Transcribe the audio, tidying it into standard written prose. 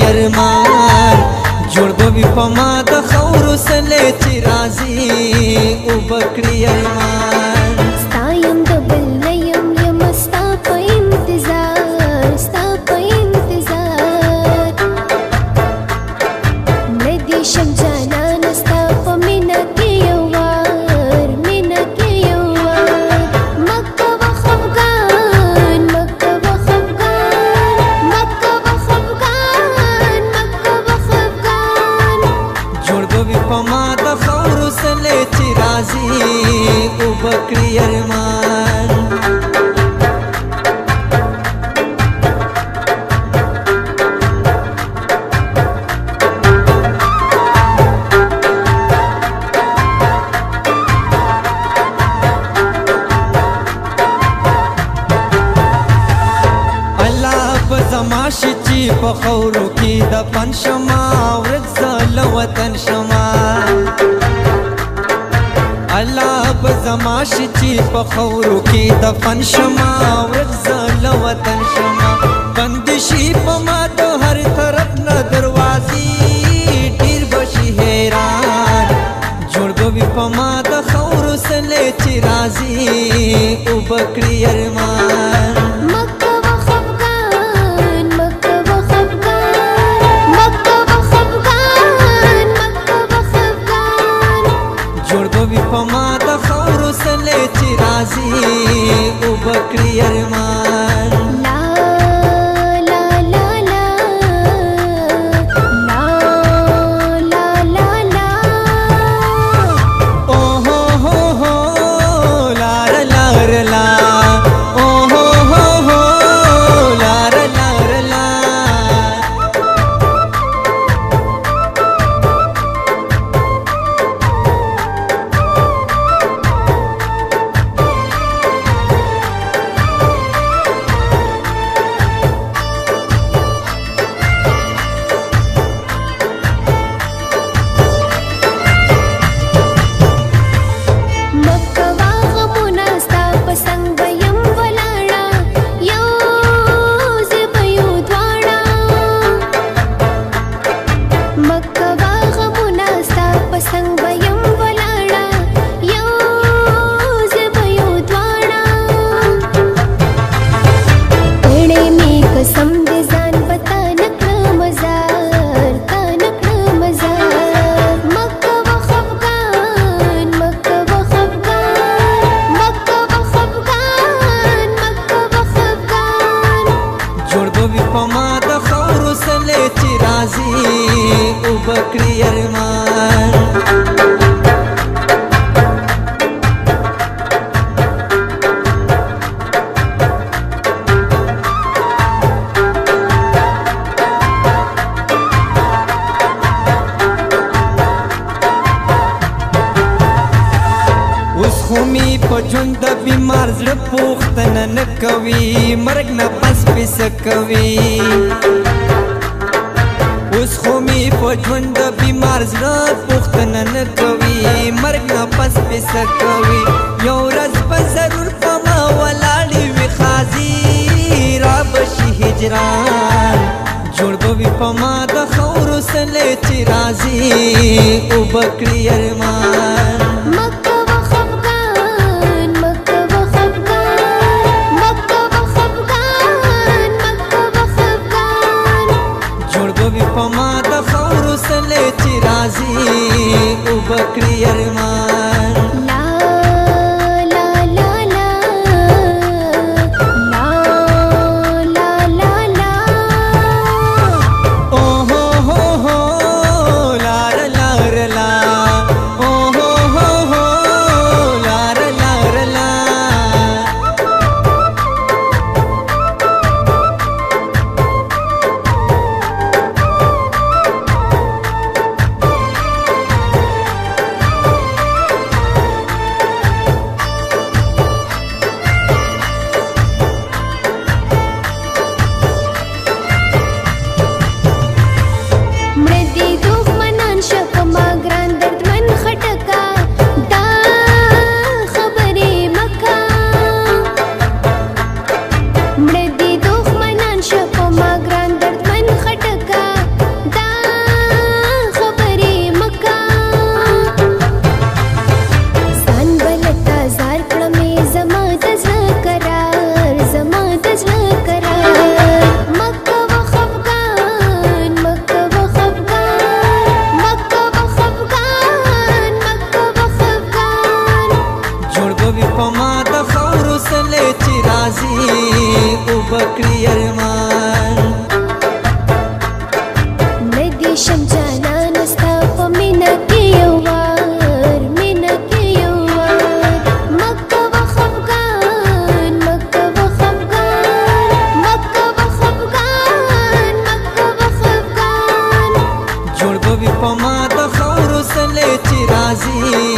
ارمان جوړ بوي پما د خور سره چې راځي او بکړي ارمان ستایم د بل نیم یم ستا په انتظار ستا په انتظار ندی شم جانان ستا په مینا کې یو وار مینا کې یو وار مکه و خفګان مکه و خفګان مکه و خفګان مکه و خفګان جوړ بوي پما د خور سره چې راځي او بکړي ارمان زماشي چې په خورو کې د پن شما ورځ زل وطن شما الله په زماشي چې په خورو کې د پن شما ورځ زل وطن شما بند شي په ما د هر طرف نه دروازې ډیر بشي حیران جوړ بوي په ما د خورو سره چې راځي او بکړي ارمان پما د خور سره چې راځي او بکړي ارمان لا لا لا لا لا لا لا لا او هو هو هو لار لار لا او هو هو هو لار لار لا پما د خور سره چې راځي او بکړي ارمان اوس خو می په ژوند د بیمار زړه پوښتنه نه کوي مرګ نه پس پس کوي اوس خو می په ژوند د بیمار زړه پوښتنه نه کوي مرګ نه پس پس کوي یو ورځ به ضرور په ما ولاړې وي خازي را بشي هجران جوړ بوي په ما د خور سره چې راځي او بکړي ارمان پما د خور سره چې راځي او بکړي ارمان لا لا لا لا لا لا لا لا او هو هو هو لار لار لا او بوي پما د خورو سله چې راځي او بکړي ارمان ندی شم جانان ستا په مینا کې یو وار مینا کې یو وار مکه و خفګان مکه و خفګان مکه و خفګان مکه و خفګان جوړ بوي پما د خورو سله چې راځي